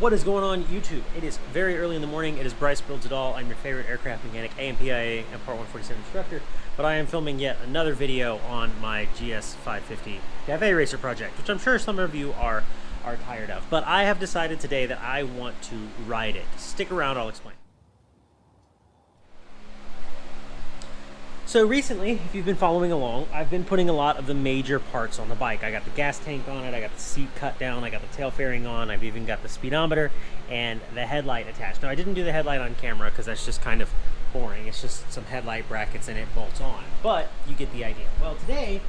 What is going on, YouTube? It is very early in the morning. It is Bryce Builds It All. I'm your favorite aircraft mechanic, AMPIA, and Part 147 instructor. But I am filming yet another video on my GS550 café racer project, which I'm sure some of you are tired of. But I have decided today that I want to ride it. Stick around, I'll explain. So recently, if you've been following along, I've been putting a lot of the major parts on the bike. I got the gas tank on it, I got the seat cut down, I got the tail fairing on, I've even got the speedometer and the headlight attached. Now, I didn't do the headlight on camera because that's just kind of boring. It's just some headlight brackets and it bolts on, but you get the idea. Well, today,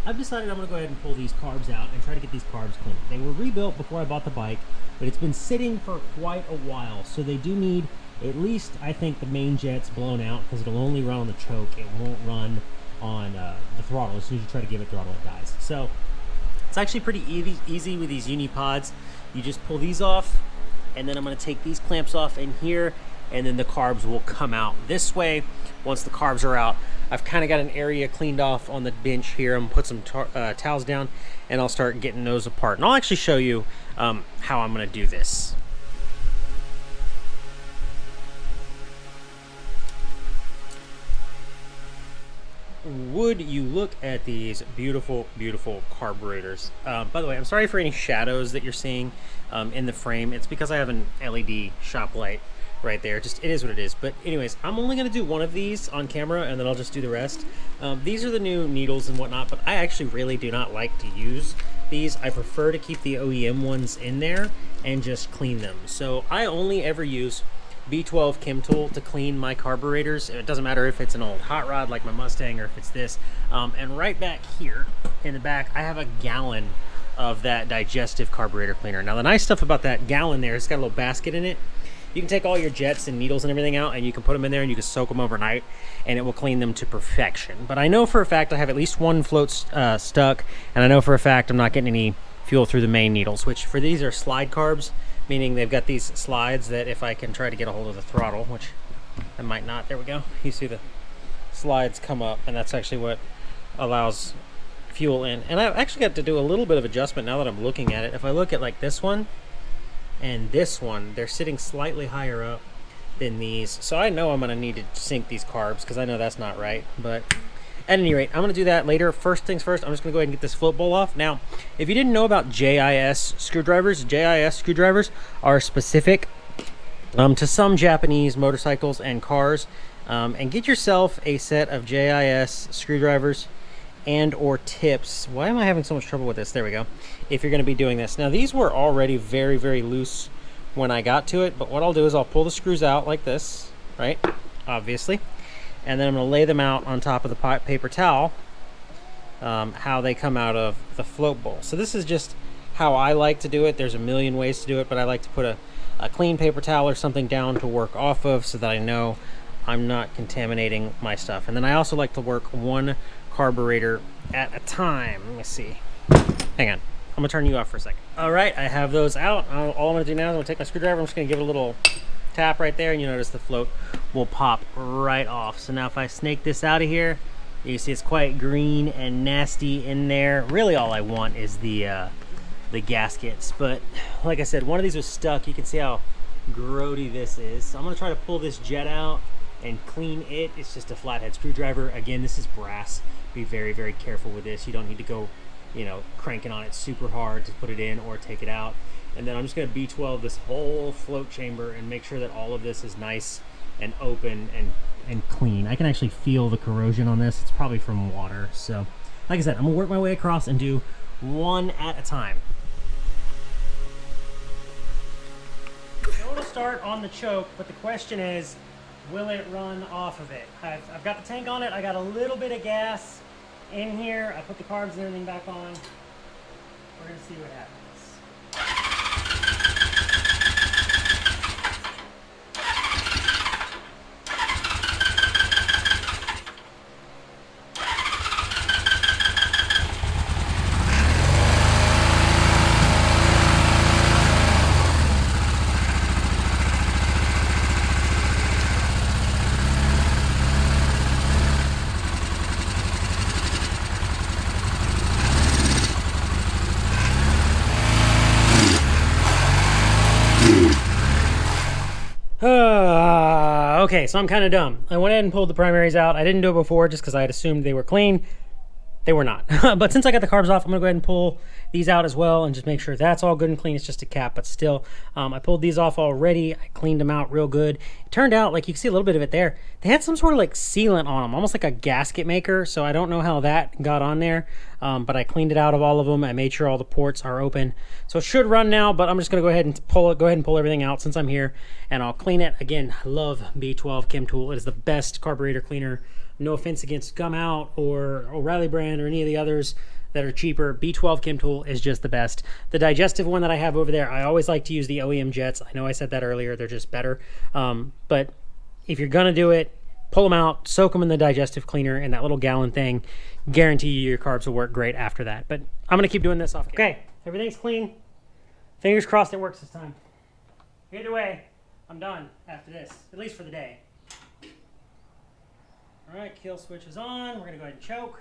I've decided I'm gonna go ahead and pull these carbs out and try to get these carbs clean. They were rebuilt before I bought the bike, but it's been sitting for quite a while, so they do need at least, I think, the main jet's blown out because it'll only run on the choke. It won't run on the throttle. As soon as you try to give it throttle, it dies. So it's actually pretty easy with these Unipods. You just pull these off, and then I'm going to take these clamps off in here, and then the carbs will come out this way. Once the carbs are out, I've kind of got an area cleaned off on the bench here. I'm going to put some towels down, and I'll start getting those apart. And I'll actually show you how I'm going to do this. Would you look at these beautiful, beautiful carburetors? By the way, I'm sorry for any shadows that you're seeing in the frame. It's because I have an LED shop light right there. Just, it is what it is. But anyways, I'm only going to do one of these on camera, and then I'll just do the rest. These are the new needles and whatnot, but I actually really do not like to use these. I prefer to keep the OEM ones in there and just clean them. So I only ever use B12 Chem Tool to clean my carburetors. It doesn't matter if it's an old hot rod like my Mustang or if it's this. And right back here in the back, I have a gallon of that digestive carburetor cleaner. Now, the nice stuff about that gallon there, it's got a little basket in it. You can take all your jets and needles and everything out, and you can put them in there and you can soak them overnight, and it will clean them to perfection. But I know for a fact I have at least one float stuck, and I know for a fact I'm not getting any fuel through the main needles, which for these are slide carbs, meaning they've got these slides that if I can try to get a hold of the throttle, which I might not, there we go. You see the slides come up, and that's actually what allows fuel in. And I've actually got to do a little bit of adjustment now that I'm looking at it. If I look at like this one and this one, they're sitting slightly higher up than these. So I know I'm gonna need to sink these carbs because I know that's not right, but at any rate, I'm going to do that later. First things first, I'm just going to go ahead and get this float bowl off. Now, if you didn't know about JIS screwdrivers are specific to some Japanese motorcycles and cars. And get yourself a set of JIS screwdrivers and or tips. Why am I having so much trouble with this? There we go. If you're going to be doing this. Now, these were already very, very loose when I got to it. But what I'll do is I'll pull the screws out like this, right? Obviously. And then I'm going to lay them out on top of the paper towel, how they come out of the float bowl. So this is just how I like to do it. There's a million ways to do it, but I like to put a clean paper towel or something down to work off of so that I know I'm not contaminating my stuff. And then I also like to work one carburetor at a time. Let me see. Hang on. I'm going to turn you off for a second. All right, I have those out. All I'm going to do now is I'm going to take my screwdriver. I'm just going to give it a little tap right there, and you notice the float will pop right off. So now if I snake this out of here, you see it's quite green and nasty in there. Really all I want is the gaskets, but like I said, one of these was stuck. You can see how grody this is. So I'm gonna try to pull this jet out and clean it. It's just a flathead screwdriver. Again, this is brass. Be very, very careful with this. You don't need to go, you know, cranking on it super hard to put it in or take it out. And then I'm just going to B12 this whole float chamber and make sure that all of this is nice and open and clean. I can actually feel the corrosion on this. It's probably from water. So, like I said, I'm going to work my way across and do one at a time. I'm going to start on the choke, but the question is, will it run off of it? I've got the tank on it. I got a little bit of gas in here. I put the carbs and everything back on. We're going to see what happens. Okay, so I'm kind of dumb. I went ahead and pulled the primaries out. I didn't do it before just because I had assumed they were clean. They were not. But since I got the carbs off, I'm gonna go ahead and pull these out as well and just make sure that's all good and clean. It's just a cap, but still, I pulled these off already. I cleaned them out real good. It turned out, like you can see a little bit of it there, they had some sort of like sealant on them, almost like a gasket maker. So I don't know how that got on there, but I cleaned it out of all of them. I made sure all the ports are open. So it should run now, but I'm just gonna go ahead and pull everything out since I'm here, and I'll clean it. Again, I love B12 Chem Tool. It is the best carburetor cleaner. No offense against Gum Out or O'Reilly brand or any of the others that are cheaper. B12 Chem Tool is just the best. The digestive one that I have over there, I always like to use the OEM jets. I know I said that earlier. They're just better. But if you're going to do it, pull them out, soak them in the digestive cleaner and that little gallon thing. Guarantee you your carbs will work great after that. But I'm going to keep doing this off. Okay, everything's clean. Fingers crossed it works this time. Either way, I'm done after this, at least for the day. All right, kill switch is on. We're gonna go ahead and choke.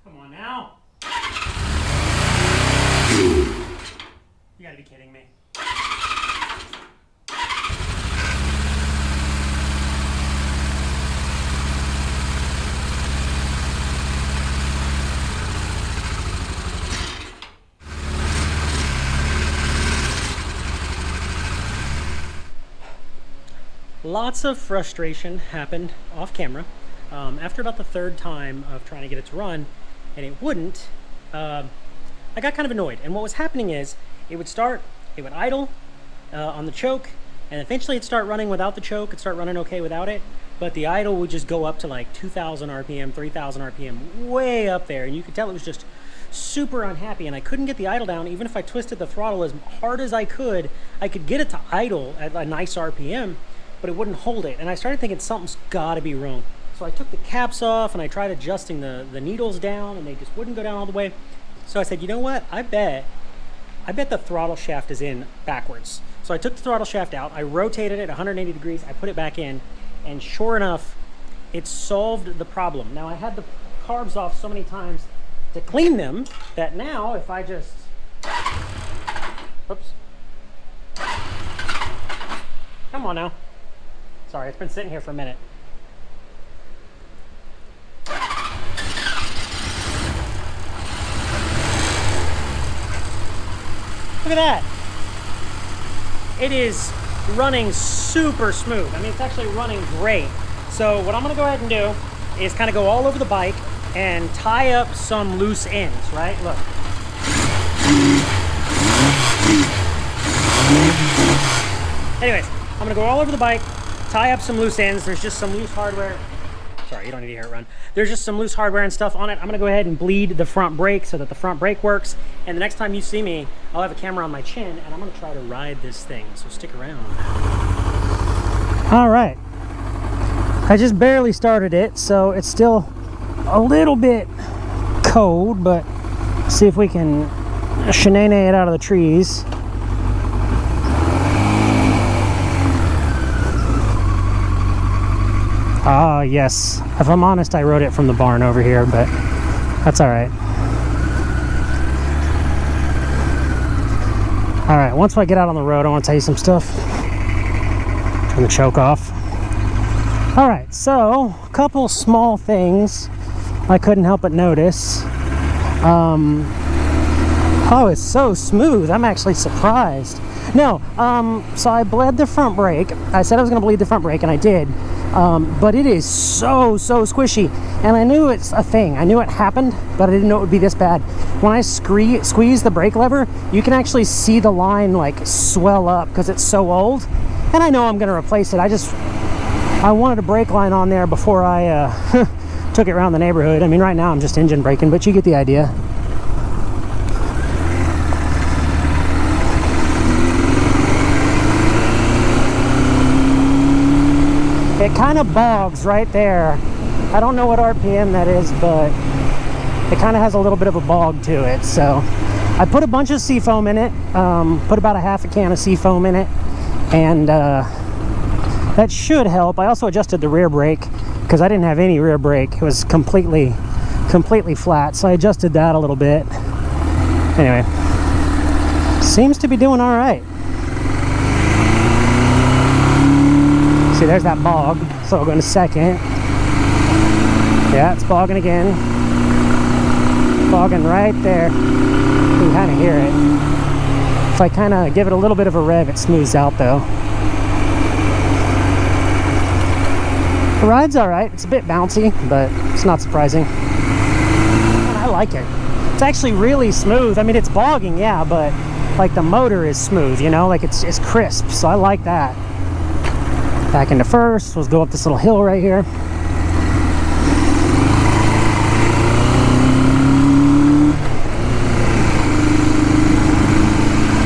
Come on now. You gotta be kidding me. Lots of frustration happened off camera after about the third time of trying to get it to run, and it wouldn't. I got kind of annoyed, and what was happening is it would start, it would idle on the choke, and eventually it'd start running without the choke. It'd start running okay without it, but the idle would just go up to like 2,000 RPM, 3,000 RPM, way up there, and you could tell it was just super unhappy, and I couldn't get the idle down. Even if I twisted the throttle as hard as I could get it to idle at a nice RPM, but it wouldn't hold it. And I started thinking something's gotta be wrong. So I took the caps off and I tried adjusting the needles down, and they just wouldn't go down all the way. So I said, you know what? I bet the throttle shaft is in backwards. So I took the throttle shaft out, I rotated it 180 degrees, I put it back in, and sure enough, it solved the problem. Now I had the carbs off so many times to clean them that now if I just, oops. Come on now. Sorry, it's been sitting here for a minute. Look at that. It is running super smooth. I mean, it's actually running great. So what I'm gonna go ahead and do is kind of go all over the bike and tie up some loose ends, right? Look. Anyways, I'm gonna go all over the bike, tie up some loose ends. There's just some loose hardware. Sorry, you don't need to hear it run. There's just some loose hardware and stuff on it. I'm gonna go ahead and bleed the front brake so that the front brake works. And the next time you see me, I'll have a camera on my chin and I'm gonna try to ride this thing. So stick around. All right. I just barely started it, so it's still a little bit cold, but see if we can shenane it out of the trees. Ah, yes. If I'm honest, I rode it from the barn over here, but that's all right. All right, once I get out on the road, I want to tell you some stuff. Turn the choke off. All right, so a couple small things I couldn't help but notice. Oh, it's so smooth. I'm actually surprised. No, so I bled the front brake. I said I was going to bleed the front brake, and I did. But it is so squishy, and I knew it's a thing. I knew it happened, but I didn't know it would be this bad. When I squeeze the brake lever, you can actually see the line like swell up because it's so old. And I know I'm going to replace it. I wanted a brake line on there before I took it around the neighborhood. I mean, right now I'm just engine braking, but you get the idea. It kind of bogs right there. I don't know what RPM that is, but it kind of has a little bit of a bog to it. So I put a bunch of seafoam in it, put about a half a can of seafoam in it, and that should help. I also adjusted the rear brake because I didn't have any rear brake. It was completely flat, so I adjusted that a little bit. Anyway, seems to be doing all right. See, there's that bog, so we'll go into second. Yeah, it's bogging again. Bogging right there. You can kind of hear it. If I kind of give it a little bit of a rev, it smooths out though. The ride's all right. It's a bit bouncy, but it's not surprising. And I like it. It's actually really smooth. I mean, it's bogging, yeah, but like the motor is smooth, you know, like it's crisp. So I like that. Back into first. Let's go up this little hill right here.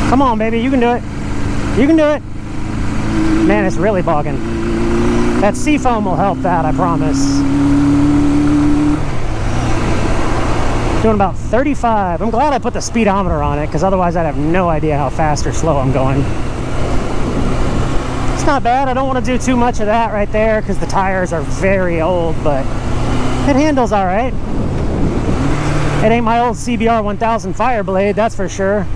Come on, baby, you can do it. You can do it. Man, it's really bogging. That seafoam will help that, I promise. Doing about 35. I'm glad I put the speedometer on it, because otherwise I'd have no idea how fast or slow I'm going. It's not bad. I don't want to do too much of that right there, because the tires are very old, but it handles all right. It ain't my old CBR 1000 Fireblade, that's for sure.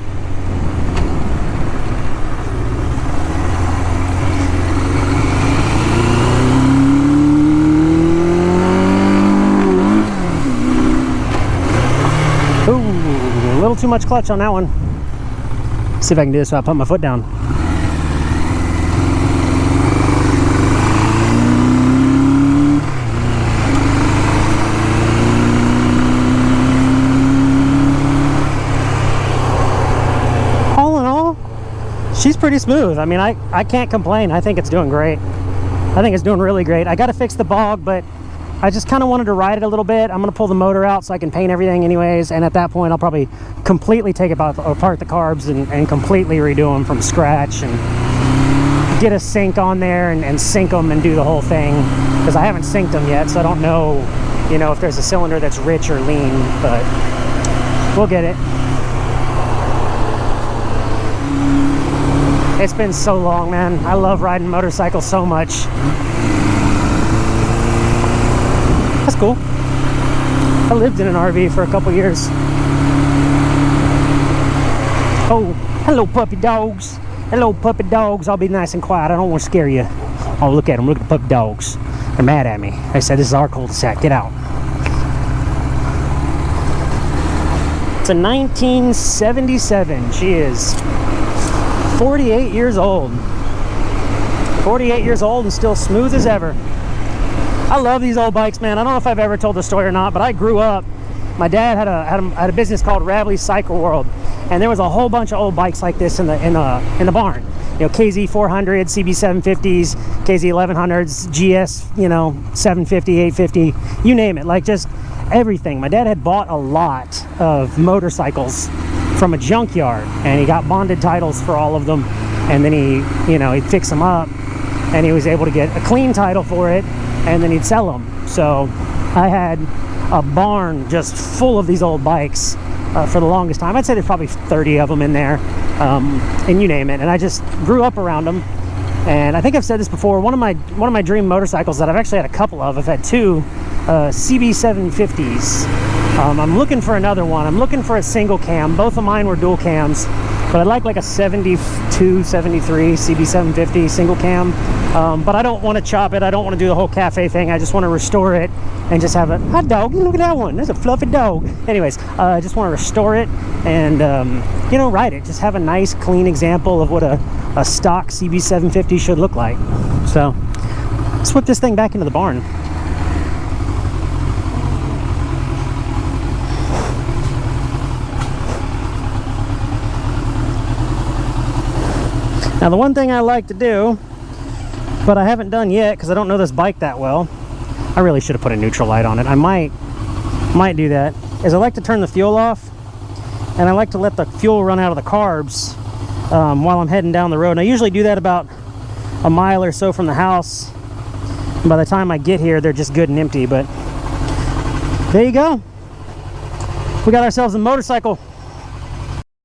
A little too much clutch on that one. See if I can do this without putting my foot down. All in all, she's pretty smooth. I mean, I can't complain. I think it's doing great. I think it's doing really great. I got to fix the bog, but I just kind of wanted to ride it a little bit. I'm going to pull the motor out so I can paint everything anyways, and at that point I'll probably completely take apart the carbs and completely redo them from scratch and get a sync on there and sync them and do the whole thing, because I haven't synced them yet, so I don't know, you know, if there's a cylinder that's rich or lean, but we'll get it. It's been so long, man. I love riding motorcycles so much. That's cool. I lived in an RV for a couple years. Oh, hello puppy dogs. Hello puppy dogs. I'll be nice and quiet. I don't want to scare you. Oh, look at them. Look at the puppy dogs. They're mad at me. They said this is our cul-de-sac. Get out. It's a 1977. She is 48 years old. 48 years old and still smooth as ever. I love these old bikes, man. I don't know if I've ever told the story or not, but I grew up. My dad had a business called Radley's Cycle World, and there was a whole bunch of old bikes like this in the barn. You know, KZ 400, CB 750s, KZ 1100s, GS, you know, 750, 850, you name it. Like just everything. My dad had bought a lot of motorcycles from a junkyard, and he got bonded titles for all of them, and then he'd fix them up, and he was able to get a clean title for it, and then he'd sell them. So I had a barn just full of these old bikes for the longest time. I'd say there's probably 30 of them in there, and you name it. And I just grew up around them. And I think I've said this before. One of my dream motorcycles that I've actually had a couple of. I've had two CB 750s. I'm looking for another one. I'm looking for a single cam. Both of mine were dual cams, but I'd like a 72, 73 CB 750 single cam. But I don't want to chop it. I don't want to do the whole cafe thing. I just want to restore it and just have a hot dog. Look at that one. There's a fluffy dog. Anyways, I just want to restore it and, ride it. Just have a nice, clean example of what a stock CB 750 should look like. So let's whip this thing back into the barn. Now the one thing I like to do, but I haven't done yet because I don't know this bike that well, I really should have put a neutral light on it. I might do that, is I like to turn the fuel off, and I like to let the fuel run out of the carbs while I'm heading down the road. And I usually do that about a mile or so from the house. And by the time I get here, they're just good and empty, but there you go. We got ourselves a motorcycle